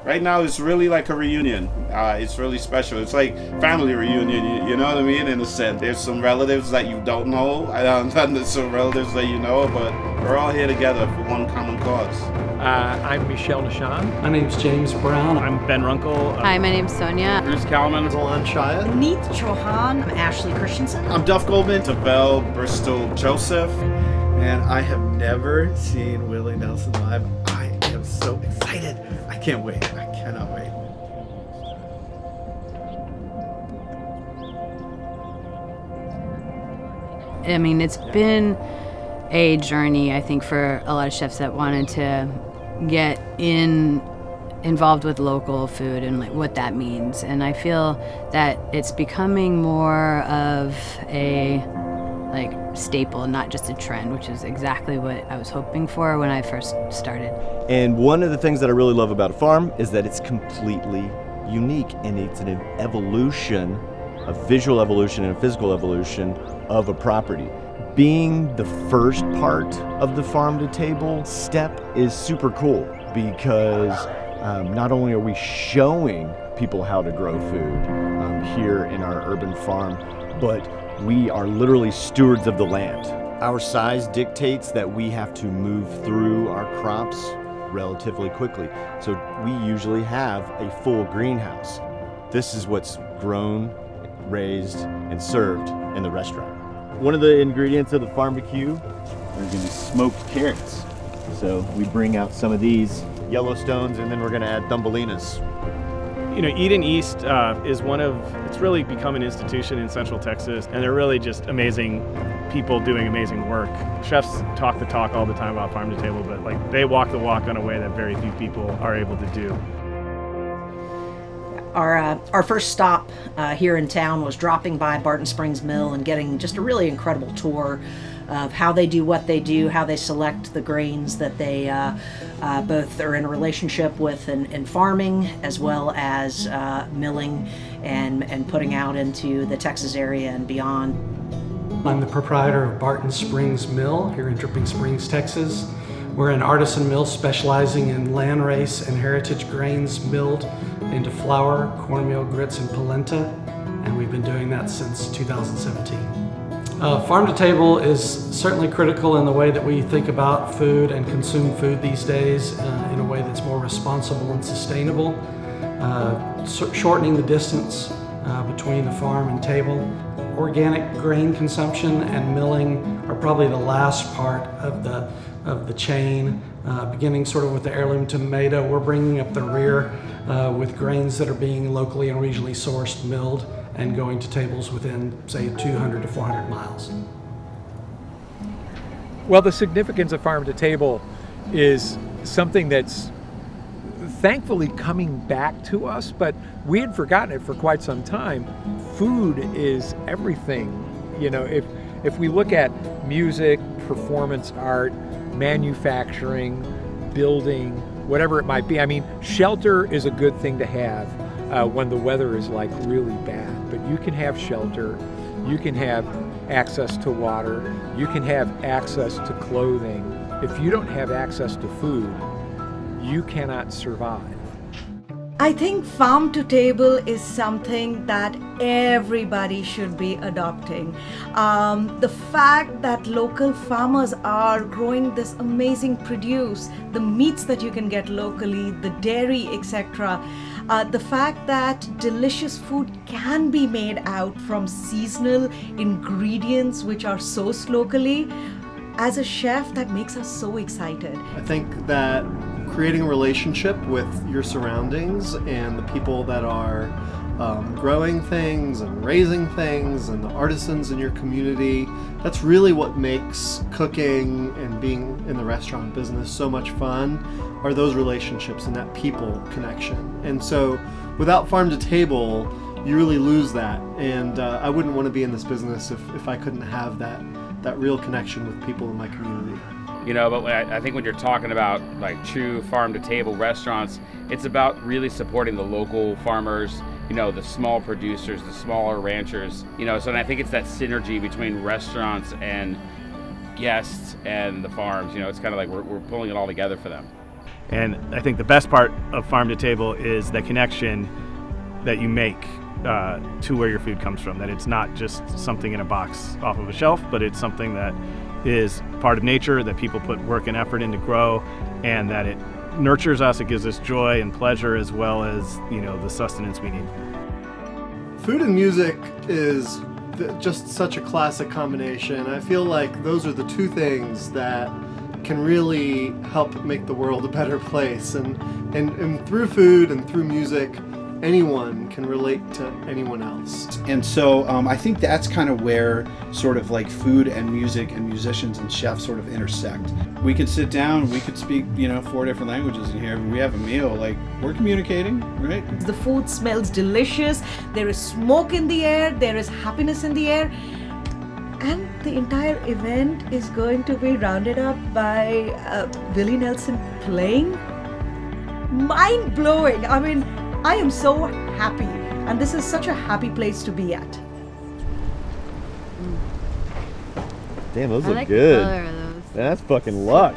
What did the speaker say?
right now it's really like a reunion. It's really special. It's like family reunion, you know what I mean, in a sense. There's some relatives that you don't know, and there's some relatives that you know, but we're all here together for one common cause. I'm Michel Nischan. My name's James Brown. I'm Ben Runkle. Hi, my name's Sonya. Kalman. Alon, Shaya. Maneet, Chauhan. I'm Ashley Christensen. I'm Duff, Goldman. Tavel, Bristol-Joseph. And I have never seen Willie Nelson live. I am so excited. I can't wait. I cannot wait. I mean, it's been a journey, I think, for a lot of chefs that wanted to get involved with local food and like what that means. And I feel that it's becoming more of a like staple, not just a trend, which is exactly what I was hoping for when I first started. And one of the things that I really love about a farm is that it's completely unique, and it's an evolution, a visual evolution and a physical evolution of a property. Being the first part of the farm to table step is super cool because not only are we showing people how to grow food here in our urban farm, but we are literally stewards of the land. Our size dictates that we have to move through our crops relatively quickly. So we usually have a full greenhouse. This is what's grown, raised, and served in the restaurant. One of the ingredients of the barbecue are going to be smoked carrots. So we bring out some of these Yellowstones, and then we're going to add Thumbelinas. You know, Eden East is it's really become an institution in Central Texas, and they're really just amazing people doing amazing work. Chefs talk the talk all the time about farm to table, but like they walk the walk in a way that very few people are able to do. Our first stop here in town was dropping by Barton Springs Mill and getting just a really incredible tour of how they do what they do, how they select the grains that they both are in a relationship with in farming, as well as milling and putting out into the Texas area and beyond. I'm the proprietor of Barton Springs Mill here in Dripping Springs, Texas. We're an artisan mill specializing in landrace and heritage grains milled into flour, cornmeal, grits, and polenta, and we've been doing that since 2017. Farm to table is certainly critical in the way that we think about food and consume food these days in a way that's more responsible and sustainable, shortening the distance between the farm and table. Organic grain consumption and milling are probably the last part of the chain, beginning sort of with the heirloom tomato. We're bringing up the rear with grains that are being locally and regionally sourced, milled, and going to tables within, say, 200 to 400 miles. Well, the significance of farm to table is something that's thankfully coming back to us, but we had forgotten it for quite some time. Food is everything. You know, if we look at music, performance art, manufacturing, building, whatever it might be. I mean, shelter is a good thing to have when the weather is like really bad, but you can have shelter, you can have access to water, you can have access to clothing. If you don't have access to food, you cannot survive. I think farm to table is something that everybody should be adopting. The fact that local farmers are growing this amazing produce, the meats that you can get locally, the dairy, etc. The fact that delicious food can be made out from seasonal ingredients which are sourced locally. As a chef, that makes us so excited. I think that creating a relationship with your surroundings and the people that are growing things and raising things and the artisans in your community, that's really what makes cooking and being in the restaurant business so much fun, are those relationships and that people connection. And so without farm to table, you really lose that. And I wouldn't want to be in this business if I couldn't have that real connection with people in my community. You know, but I think when you're talking about like true farm to table restaurants, it's about really supporting the local farmers, you know, the small producers, the smaller ranchers, you know, so and I think it's that synergy between restaurants and guests and the farms, you know, it's kind of like we're pulling it all together for them. And I think the best part of farm to table is the connection that you make to where your food comes from, that it's not just something in a box off of a shelf, but it's something that is part of nature, that people put work and effort in to grow, and that it nurtures us, it gives us joy and pleasure, as well as, you know, the sustenance we need. Food and music is just such a classic combination. I feel like those are the two things that can really help make the world a better place. And through food and through music, anyone can relate to anyone else. And so I think that's kind of where sort of like food and music and musicians and chefs sort of intersect. We could sit down, we could speak, 4 different languages in here. We have a meal, like we're communicating, right? The food smells delicious. There is smoke in the air. There is happiness in the air. And the entire event is going to be rounded up by Willie Nelson playing. Mind-blowing. I mean, I am so happy, and this is such a happy place to be at. Damn, those I look like good. the color of those. That's fucking luck.